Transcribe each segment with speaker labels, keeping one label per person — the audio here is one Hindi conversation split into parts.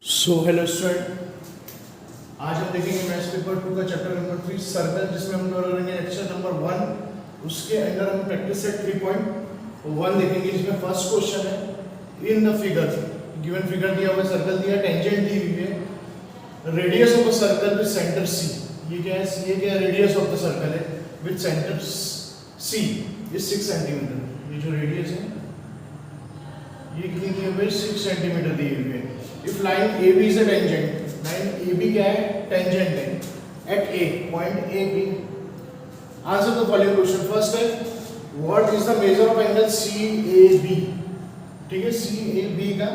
Speaker 1: हेलो स्टूडेंट, आज हम देखेंगे मैथ्स पेपर 2 का चैप्टर नंबर 3 सर्कल, जिसमें हम करेंगे लेक्चर नंबर 1। उसके अंदर हम प्रैक्टिस सेट 3.1 देखेंगे, जिसमें फर्स्ट क्वेश्चन है in the figure. Given figure दिया हुआ है, सर्कल दिया है, टेंजेंट दी हुई है, radius of the circle with centre C. ये क्या है? ये क्या है? रेडियस ऑफ द सर्कल है with centre C is 6 centimetre. ये जो रेडियस है ये कितनी दी हुई है? 6 सेंटीमीटर दी हुई है। If line AB is a tangent, line AB क्या है? टेंजेंट है at A, point A B। Answer the following question. First है what is the measure of angle CAB। ठीक है, CAB का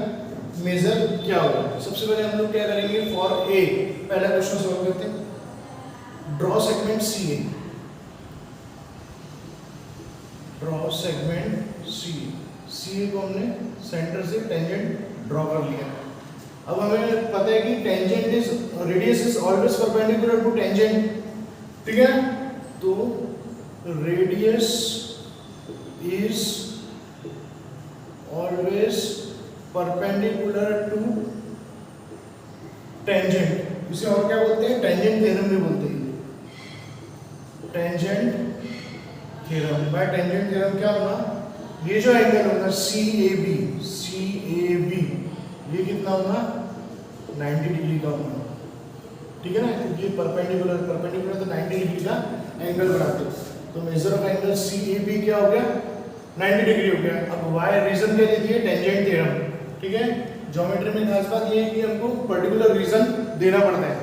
Speaker 1: मेजर क्या होगा? सबसे पहले हम लोग क्या करेंगे? फॉर A पहला क्वेश्चन सॉल्व करते हैं। Draw segment CA, draw segment CA को हमने सेंटर से टेंजेंट ड्रॉ कर लिया। अब हमें पता है कि tangent is radius is always perpendicular to tangent. ठीक है, तो radius is always perpendicular to tangent. इसे और क्या बोलते हैं? टेंजेंट थ्योरम भी बोलते हैं। Tangent theorem. By tangent theorem क्या होगा? ये जो एंगल होगा CAB, ये कितना होगा? 90 डिग्री का होगा। ठीक है ना, क्योंकि ये परपेंडिकुलर तो 90 डिग्री का एंगल बनाते हैं। तो मेजर ऑफ एंगल CAB क्या हो गया? 90 डिग्री हो गया। अब वाई रीजन क्या दे दिए? Tangent theorem. ठीक है, ज्योमेट्री में खास बात ये है कि हमको पर्टिकुलर रीजन देना पड़ता है।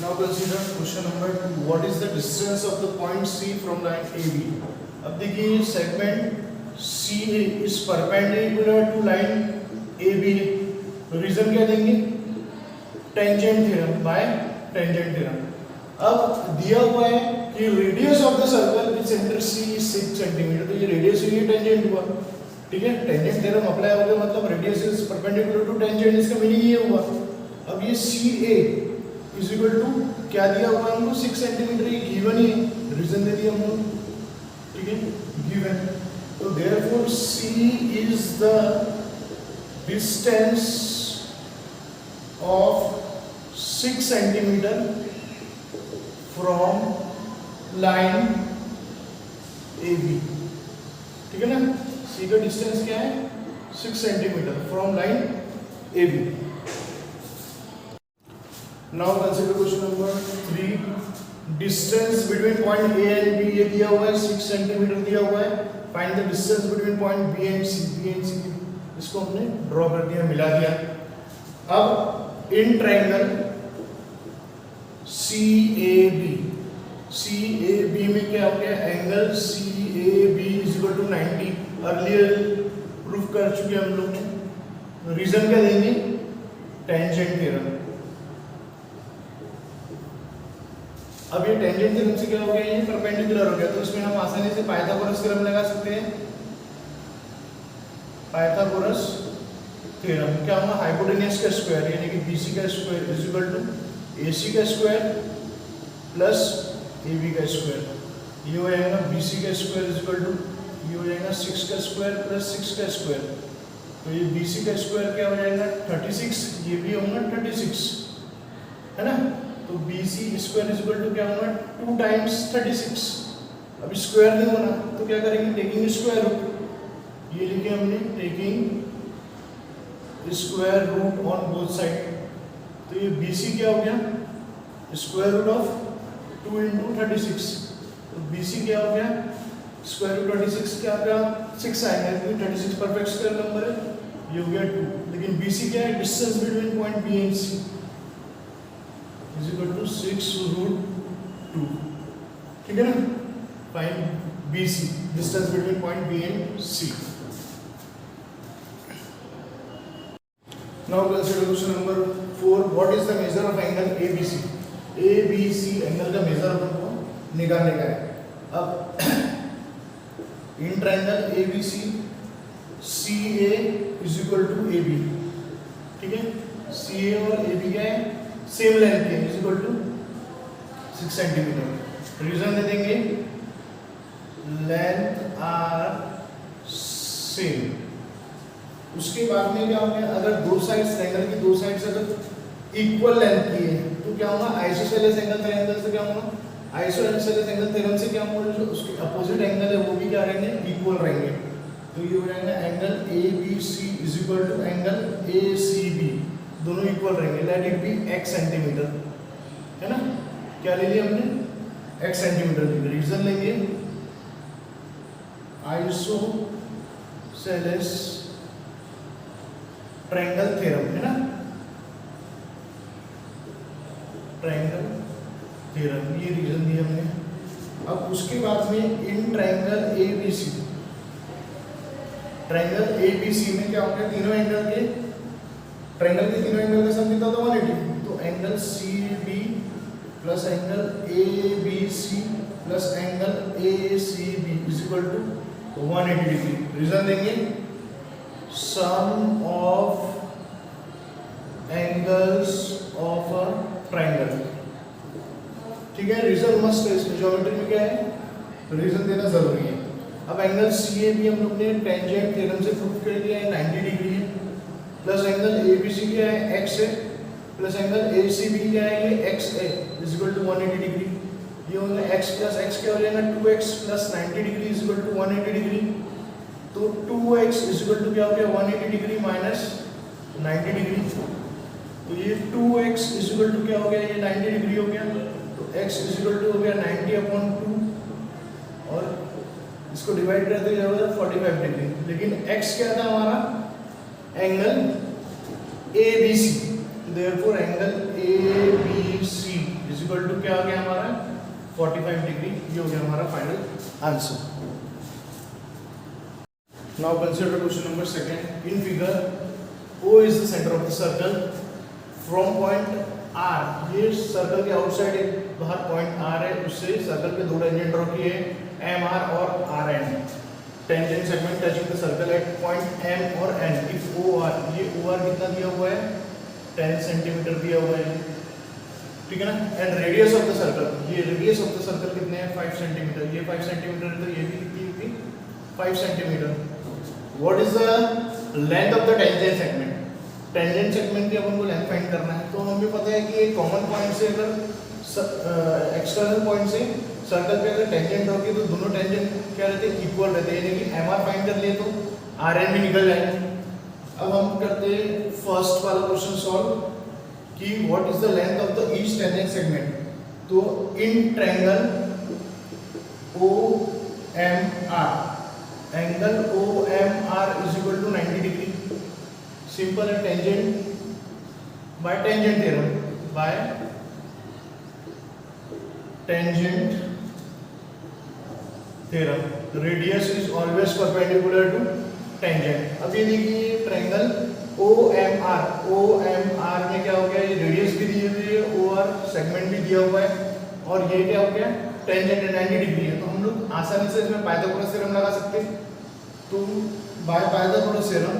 Speaker 1: Now consider question number 2. What is the distance of the point C from line AB? अब देखिए segment CA is perpendicular to line AB। Reason क्या देंगे? Tangent theorem, by tangent theorem. अब दिया हुआ है कि radius of the circle with centre C is 6 centimetre. तो ये रेडियस हुई, टेंजेंट हुआ। ठीक है, टेंजेंट थ्योरम अप्लाई हो गया, मतलब radius is perpendicular to tangent. इसका मीनिंग ये हुआ। अब ये CA इज इक्वल टू क्या दिया हुआ है हमको? 6 सेंटीमीटर। ये गिवन ही है, रीजन दे दिया हम लोग। ठीक है, गिवन। तो therefore C is the distance of 6 centimetre from line AB। ठीक है ना, C का डिस्टेंस क्या है? 6 centimetre from line AB। Now consider question number 3. Distance between point A and B ये दिया हुआ है 6 सेंटीमीटर दिया हुआ है। Find the distance between point B and C। B and C इसको हमने ड्रॉ कर दिया, मिला दिया। अब इन ट्रायंगल CAB में क्या हो गया? Angle CAB is equal to 90। Earlier proof कर चुके हम लोग। रीजन क्या देंगे? Tangent theorem. अब ये टेंजेंट थ्योरम से क्या हो गया? ये परपेंडिकुलर हो गया, तो इसमें हम आसानी से पाइथागोरस थ्योरम लगा सकते हैं। पाइथागोरस थ्योरम क्या होगा? हाइपोटेन्यूज का स्क्वायर यानी कि BC का square is equal to AC का स्क्वायर प्लस AB का स्क्वायर। ये हो जाएगा BC का स्क्वायर इज इक्वल टू ये हो जाएगा 6 का स्क्वायर प्लस 6 का स्क्वायर। तो ये BC का स्क्वायर क्या हो जाएगा? 36। ये भी होगा 36, है ना। तो BC square is equal to क्या होगा? 2 टाइम्स 36। अब स्क्वायर नहीं होना तो क्या करेंगे? Taking square root. ये लिखे हमने taking square root on both side. तो ये BC क्या हो गया? Square root of 2 into 36। तो BC क्या हो गया? स्क्वायर रूट 36 क्या आ गया? 6 आएगा, क्योंकि 36 परफेक्ट स्क्वायर नंबर है। ये हो गया 2। लेकिन BC क्या है? Distance between point B and C is equal to 6 root 2। ठीक है ना। Find BC, distance between point B and C। Now consider question number 4। What is the measure of angle ABC। ABC angle का मेजर अपन को निकालने का है। अब in triangle ABC CA is equal to AB। ठीक है, CA और AB क्या है? सेम लेंथ के, is equal to 6 centimetre. Reason दे देंगे लेंथ आर सेम। उसके बाद में क्या होगा, अगर दो साइड्स ट्रायंगल की दो साइड्स अगर इक्वल लेंथ की है तो क्या होगा, आइसोसेलेस एंगल ट्रायंगल से क्या होगा, आइसोसेलेस एंगल थ्योरम से क्या होगा, जो उसके अपोजिट एंगल है वो भी क्या रहेंगे, इक्वल रहेंगे। तो ये हो जाएगा angle ABC is equal to angle ACB, दोनों इक्वल रहेंगे। Let it be x centimetre, है ना, क्या ले लिया हमने, x सेंटीमीटर ले लिया। रीजन लेंगे आइसोसेलेस ट्रायंगल थ्योरम, है ना, ट्रायंगल थ्योरम, ये रीजन दिया हमने। अब उसके बाद में in triangle ABC, triangle ABC में क्या होगा, तीनों एंगल के, ट्रायंगल के तीनों एंगल का सम कितना होता है 180, तो angle CD plus angle ABC plus angle ACB is equal to 180 degree. Reason देंगे sum of angles of a triangle, ठीक है, रीजन मस्ट है, इसमें ज्योमेट्री में क्या है, रीजन देना जरूरी है। अब एंगल CAB हम लोग ने टेंजेंट थ्योरम से प्रूव कर दिया है 90 डिग्री है, प्लस एंगल ABC क्या है, x है, प्लस एंगल ACB क्या है, ये x है, इज इक्वल टू 180 डिग्री। ये हो गया x प्लस x क्या हो जाएगा, 2x plus 90 degree is equal to 180 degree. तो 2x इज इक्वल टू क्या हो गया, 180 डिग्री माइनस 90 डिग्री, तो ये 2x इज इक्वल टू क्या हो गया, ये 90 डिग्री हो गया, तो x इज इक्वल टू हो गया 90/2 और इसको डिवाइड करते जाओगे 45 डिग्री। लेकिन x क्या था हमारा, angle ABC, therefore angle ABC is equal to क्या हो गया हमारा 45 डिग्री। ये हो गया हमारा final answer. Now consider question number second. In figure O is the centre of the circle from point R, ये सर्कल के आउटसाइड एक बाहर पॉइंट R है, उससे सर्कल के दो टेंजेंट ड्रॉ किए MR और RN। Tangent segment touching the circle eight point M और N। इफ OR, ये OR कितना दिया हुआ है, 10 सेंटीमीटर दिया हुआ है, ठीक है ना, and radius of the circle, ये रेडियस ऑफ द सर्कल कितने हैं, 5 सेंटीमीटर, ये 5 सेंटीमीटर, तो ये भी कितनी होगी 5 centimetre. What is the length of the tangent segment, tangent segment की अपन को लेंथ फाइंड करना है। तो हमें पता है कि एक कॉमन पॉइंट से अगर एक्सटर्नल पॉइंट से सर्कल पे अगर टेंजेंट ड्रॉ की तो दोनों टेंजेंट क्या रहते हैं, इक्वल रहते हैं, यानी कि MR फाइंड कर लिए तो RN भी निकल जाएंगे। अब हम करते हैं फर्स्ट वाला क्वेश्चन सॉल्व कि what is the length of the each tangent segment. तो in triangle OMR, angle OMR is equal to 90 degree. Simple है, tangent by tangent theorem, by tangent theorem radius is always perpendicular to tangent. अब ये देखिए ट्रायंगल OMR में क्या हो गया, ये रेडियस भी दी हुई है, OR सेगमेंट भी दिया हुआ है, और ये क्या हो गया, टेंजेंट 90 डिग्री है। तो हम लोग आसानी से इसमें पाइथागोरस थ्योरम लगा सकते हैं। तो बाय पाइथागोरस थ्योरम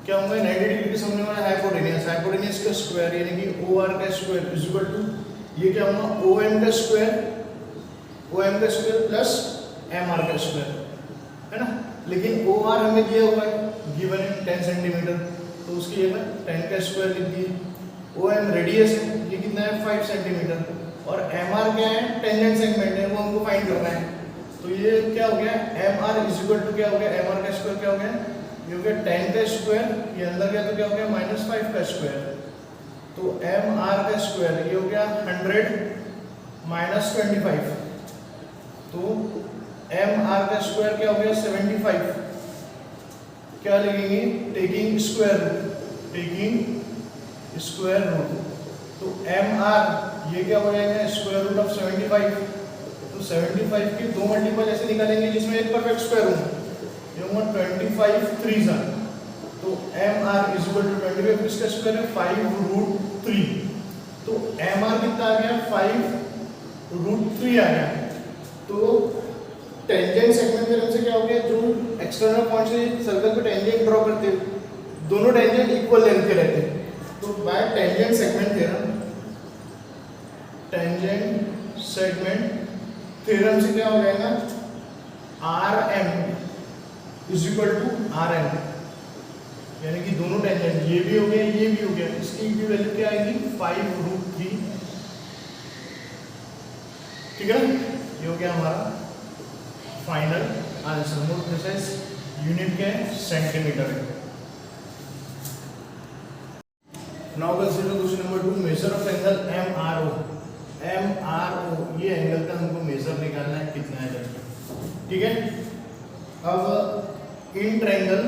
Speaker 1: क्या होगा, 90 डिग्री के सामने वाला हाइपोटेन्यूस, हाइपोटेन्यूस का स्क्वायर यानी कि OR का स्क्वायर इज इक्वल टू ये क्या होगा, OM का स्क्वायर प्लस MR का स्क्वायर, है ना। लेकिन OR हमें दिया हुआ है, गिवन है 10 सेंटीमीटर, तो उसकी जगह 10 का स्क्वायर लिख दिए। OM रेडियस है, ये कितना है 5 सेंटीमीटर, और MR क्या है, टेंजेंट सेगमेंट है, वो हमको फाइंड करना है। तो ये क्या हो गया, MR इज इक्वल टू क्या हो गया, MR का स्क्वायर क्या हो गया, ये हो गया 10 का स्क्वायर, ये अंदर गया तो क्या हो गया -5 का स्क्वायर, तो MR का स्क्वायर ये हो गया 100 माइनस 25, तो MR का स्क्वायर क्या हो गया 75। क्या लिखेंगे, टेकिंग स्क्वायर रूट, तो MR ये क्या हो जाएगा स्क्वायर रूट ऑफ 75, तो 75 के दो मल्टीपल ऐसे निकालेंगे जिसमें एक परफेक्ट स्क्वायर रूट, ये होगा 25 3 तो MR इज इक्वल टू 25 इसका स्क्वायर है 5√3, तो MR कितना आ गया 5√3 आ गया। तो टेंजेंट सेगमेंट थ्योरम से क्या हो गया, जो एक्सटर्नल पॉइंट से सर्कल पे टेंजेंट ड्रॉ करते हैं, दोनों टेंजेंट इक्वल लेंथ के रहते हैं। तो बाय टेंजेंट सेगमेंट थ्योरम से क्या हो जाएगा, is equal to R N, यानी कि दोनों टेंजेंट ये भी हो गया ये भी हो गया, इसकी भी वैल्यू क्या आएगी 5√3, ठीक है। ये हो गया हमारा final answer. More precise unit क्या है, सेंटीमीटर है। Now consider question number 2, major of angle MRO। MRO ये एंगल का हमको मेजर निकालना है कितना है करके, ठीक है। अब in triangle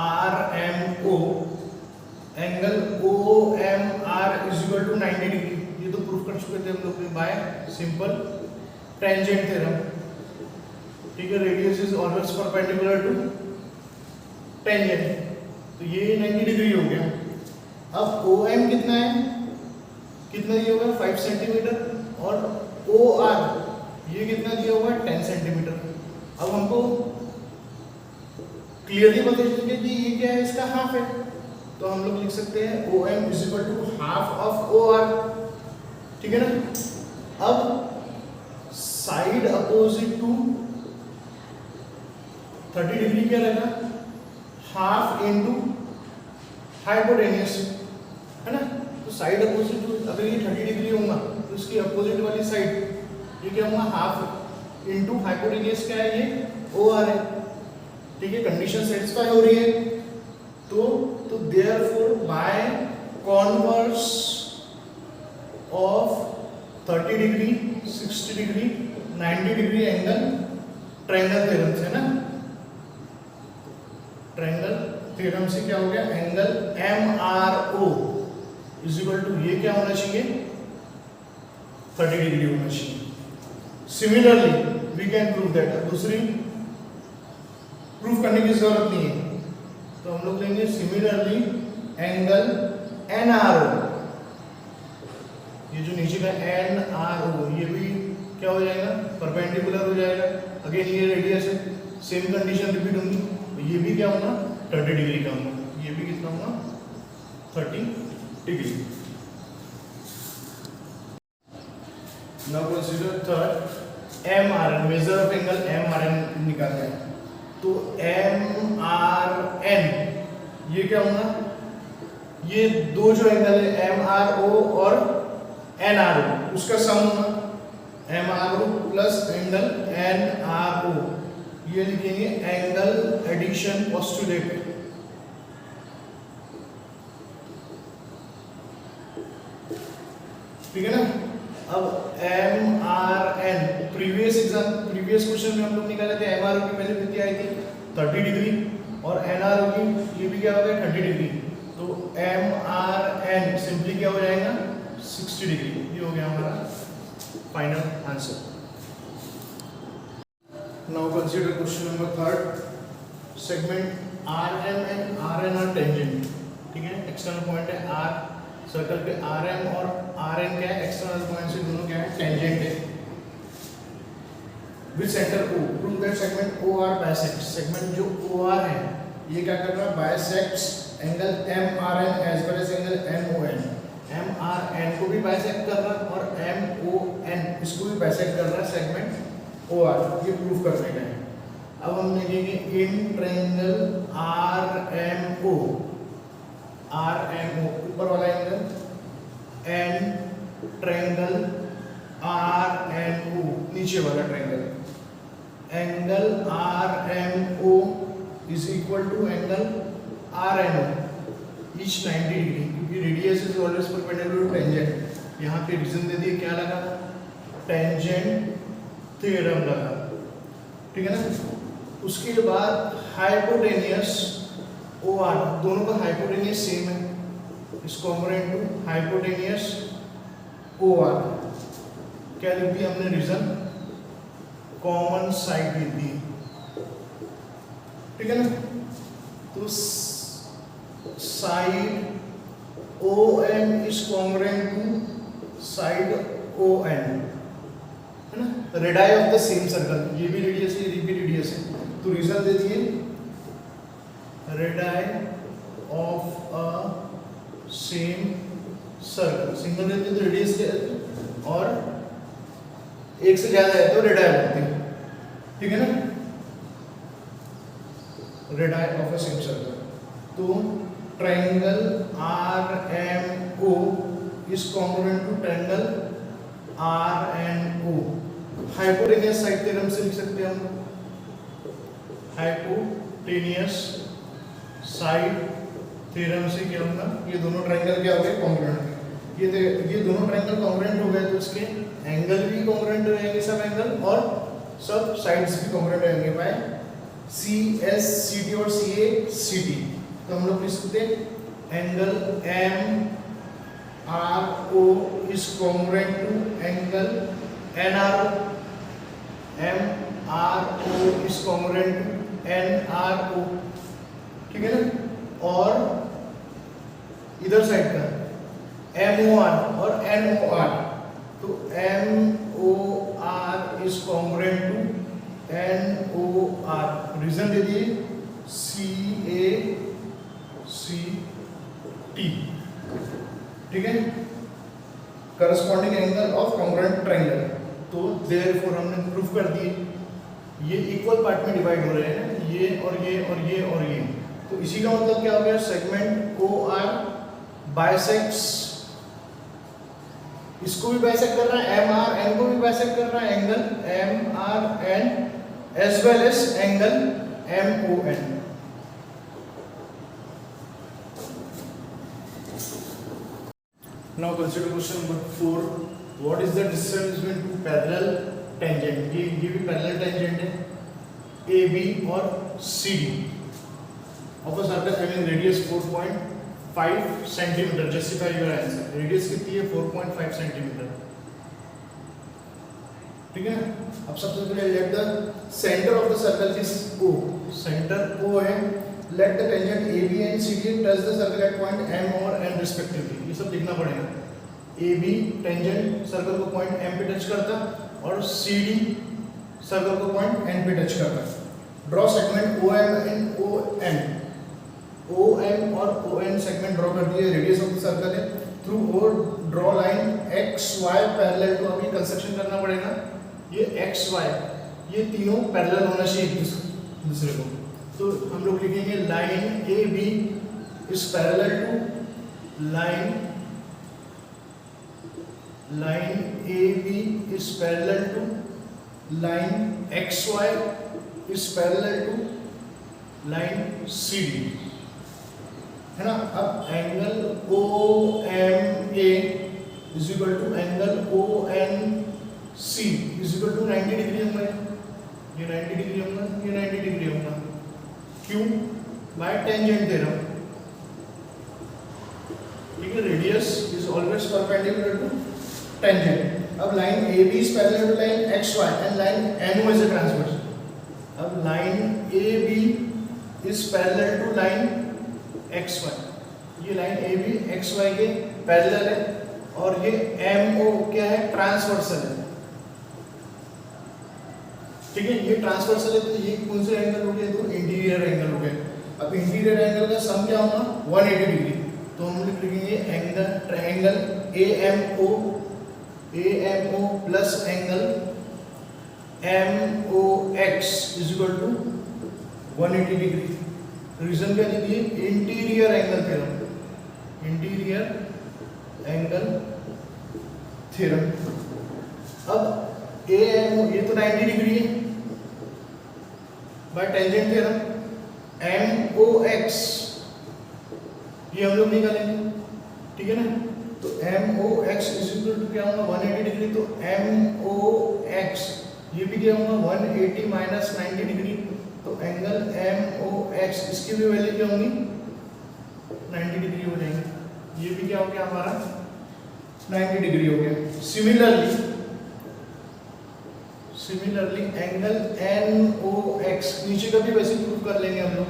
Speaker 1: RMO angle OMR is equal to 90 degree, ये तो प्रूफ कर चुके थे हम लोग बाय सिंपल टेंजेंट थ्योरम, ठीक है। Radius is always perpendicular to tangent, तो ये 90 डिग्री हो गया। अब OM कितना है, कितना दिया होगा 5 सेंटीमीटर, और OR ये कितना दिया होगा 10 सेंटीमीटर। अब हमको क्लियरली पता चल कि ये क्या है, इसका हाफ है, तो हम लोग लिख सकते हैं OM is equal to half of OR, ठीक है ना। अब साइड अपोजिट टू 30 डिग्री क्या रहेगा, हाफ इनटू हाइपोटेन्यूस, है ना। तो साइड अपोजिट टू, अगर ये 30 डिग्री होगा तो इसकी अपोजिट वाली साइड ये क्या होगा, हाफ इनटू हाइपोटेन्यूस क्या है, ये OR है, ठीक है। कंडीशन सेटिस्फाई हो रही है, तो therefore by converse of 30 degree 60 degree 90 degree angle triangle theorem से, ना ट्रायंगल थ्योरम से क्या हो गया, angle MRO is equal to ये क्या होना चाहिए 30 डिग्री होना चाहिए। Similarly we can prove that, दूसरी प्रूफ करने की जरूरत नहीं है, तो हम लोग लेंगे सिमिलरली एंगल NRO, ये जो नीचे का NRO ये भी क्या हो जाएगा, परपेंडिकुलर हो जाएगा। अगेन ये रेडियस है, सेम कंडीशन रिपीट होंगी, तो ये भी क्या होगा 30 डिग्री का होगा, ये भी कितना होगा 30 degree. Now consider third MRN, major of angle MRN निकालना है, तो MRN ये क्या होगा, ये दो जो एंगल है MRO और NRO उसका सम होगा, MRO प्लस एंगल NRO, ये लिखेंगे एंगल एडिशन पोस्टुलेट, ठीक है ना। अब MRN प्रीवियस क्वेश्चन में हम लोग निकाले थे, MRO की वैल्यू कितनी आई थी 30 डिग्री, और NRO की ये भी क्या हो गया 30 डिग्री, तो MRN सिंपली क्या हो जाएगा 60 डिग्री। ये हो गया हमारा final answer. Now consider question number third, segment RM and RN are tangent, ठीक है। एक्सटर्नल पॉइंट है R, सर्कल पे RM और RN क्या है, एक्सटर्नल पॉइंट से दोनों क्या है टेंजेंट है। With centre O, prove that segment OR bisects, segment जो OR है ये क्या कर रहा है, bisects angle MRN as well as angle MON। MRN को भी बाइसेक्ट कर रहा है और MON इसको भी बाइसेक्ट कर रहा है सेगमेंट OR, ये प्रूव करने का है। अब हम लिखेंगे इन ट्रायंगल RMO, ऊपर वाला एंगल, एंड ट्रायंगल RNO नीचे वाला triangle, angle RMO is equal to angle RNO each 90 degree, क्योंकि radius is always perpendicular to tangent. यहाँ पे रीजन दे दिए क्या लगा, टेंजेंट थ्योरम लगा, ठीक है ना। उसके बाद हाइपोटेनियस OR, दोनों का हाइपोटेनियस सेम है, is congruent to hypotenuse OR। क्या लिख दिया हमने रीजन, कॉमन साइड लिख दी, ठीक है ना। तो side OM is congruent to side ON, है ना। Radii of the same circle, ये भी रेडियस है ये भी रेडियस है, तो रीजन दे दिए radii of a same circle, single रहते तो रेडियस क्या, और एक से ज्यादा है तो रेडाई होते हैं, ठीक है ना। Radii of a same circle. तो triangle RMO is congruent to triangle RNO। Hypotenuse side theorem से लिख सकते हैं हम, हाइपोटेनियस साइड थ्योरम से क्या होगा, ये दोनों ट्रायंगल क्या हो गए, कॉन्ग्रुएंट। ये दोनों ट्रायंगल कॉन्ग्रुएंट हो गए तो इसके एंगल भी कॉन्ग्रुएंट रहेंगे, सब एंगल और सब साइड्स भी कॉन्ग्रुएंट रहेंगे बाय CS CD और CA CD। तो हम लोग लिख सकते हैं angle MRO is congruent to angle NRO, MRO is congruent to NRO, ठीक है ना। और इधर साइड का MOR और NOR, तो MOR is congruent to NOR। Reason दे दिए CACT, ठीक है, corresponding angle of congruent triangle. तो देयरफॉर हमने प्रूफ कर दिए ये इक्वल पार्ट में डिवाइड हो रहे हैं, ये और ये और ये और ये। तो इसी का मतलब क्या हो गया, सेगमेंट OR बाइसेक्ट्स, इसको भी बाइसेक्ट कर रहा है, MRN को भी बाइसेक्ट कर रहा है, angle MRN as well as angle MON। Now consider question number 4. What is the distance between two parallel tangent? ये भी parallel tangent है, AB और CD of a circle having radius 4.5 centimeter. Justify your answer. Radius कितनी है, 4.5 centimeter, ठीक है। अब सबसे पहले let the center of the circle is O. Center O है, let the tangent AB and CD touch the circle at point M और N respectively. ये सब लिखना पड़ेगा। AB टेंजेंट सर्कल को पॉइंट M पे टच करता और CD सर्कल को पॉइंट N पे टच करता। Draw segment OM and ON। OM और ON सेगमेंट ड्रॉ कर दिए, रेडियस ऑफ द सर्कल है। Through O draw line XY parallel to, अभी कंस्ट्रक्शन करना पड़ेगा। ये XY ये तीनों पैरेलल होना चाहिए एक दूसरे को। तो हम लोग लिखेंगे line AB is parallel to line AB is parallel to line XY is parallel to line CD, है ना। अब angle OMA is equal to angle ONC is equal to 90 degree होंगे, ये 90 डिग्री होंगे, ये 90 डिग्री होंगे। क्यों? बाय टेंजेंट थ्योरम, ठीक है। Radius is always perpendicular to tangent. अब line AB is parallel to line XY and line NO is a transverse। अब line AB is parallel to line XY, ये लाइन AB XY के पैरेलल है और ये MO क्या है, ट्रांसवर्सल है, ठीक है। ये ट्रांसवर्सल है तो ये कौन से एंगल हो गए, तो इंटीरियर एंगल हो गए। अब इंटीरियर एंगल का सम क्या होगा, 180 डिग्री। तो हम लिखेंगे angle triangle AMO plus angle MOX is equal to 180 degree. Reason क्या दीजिए, interior angle theorem, interior angle theorem. अब AMO ये तो 90 डिग्री है बाय टेंजेंट थ्योरम। MOX ये हम लोग निकालेंगे, ठीक है ना। तो MOX इज इक्वल टू क्या होगा, 180 डिग्री। तो MOX ये भी क्या होगा, 180 माइनस 90 डिग्री। तो एंगल MOX इसकी भी वैल्यू क्या होगी, 90 डिग्री हो जाएंगे। ये भी क्या हो गया हमारा, 90 डिग्री हो गया। सिमिलरली एंगल NOX, नीचे का भी वैसे प्रूफ कर लेंगे हम लोग।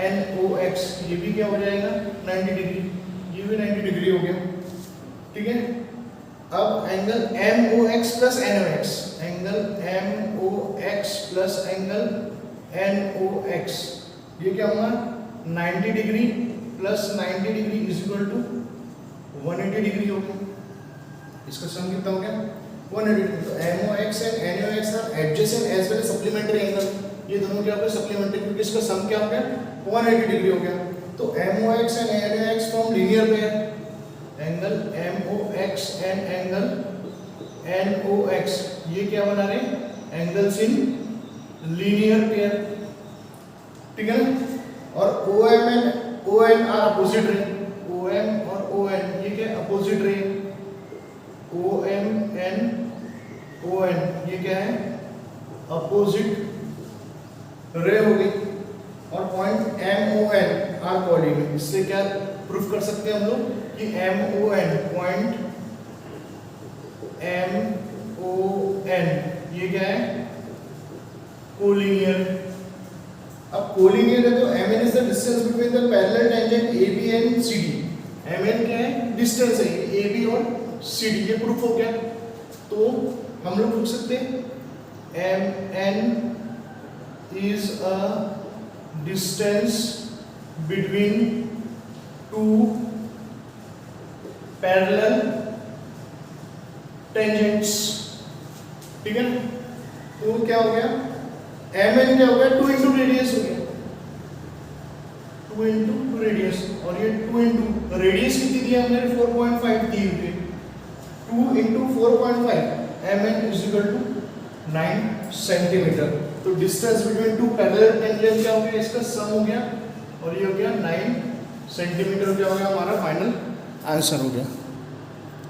Speaker 1: NOX ये भी क्या हो जाएगा, 90 डिग्री, ये भी 90 डिग्री हो गया, ठीक है। अब angle MOX plus NOX, angle MOX plus angle NOX ये क्या होगा, 90 degree plus 90 degree is equal to 180 degree हो गया। इसका सम कितना हो गया, 180 डिग्री। तो MOX and NOX are adjacent as well as supplementary angle. ये दोनों क्या हो गए सप्लीमेंट्री, क्योंकि इसका सम क्या हो गया 180 डिग्री हो गया। तो MOX and NOX form linear pair, angle MOX and angle NOX ये क्या बना रहे हैं एंगल्स इन लीनियर पेयर, ठीक है ना। और OM and ON are opposite ray, OM और ON ये क्या opposite ray, OM and ON ये क्या है अपोजिट रे हो गई। और पॉइंट MON आर कोऑर्डिनेट, इससे क्या प्रूफ कर सकते हैं हम लोग कि MON पॉइंट MON ये क्या है कोलिनियर। अब कोलिनियर है तो MN is the distance between the parallel tangent AB and CD। MN क्या है डिस्टेंस है AB और CD, ये प्रूफ हो गया। तो हम लोग पूछ सकते हैं MN is a distance between two parallel tangents, ठीक है ना। तो क्या हो गया MN क्या हो गया 2 इंटू रेडियस हो गया, 2 इंटू रेडियस, और ये 2 इंटू रेडियस कितनी दी है हमने 4.5 दी हुई, 2 into 4.5 MN is equal to 9 centimetre. तो distance between two parallel tangent क्या हो गया इसका सम हो गया, और ये हो गया 9 सेंटीमीटर क्या हो गया हमारा फाइनल आंसर हो गया।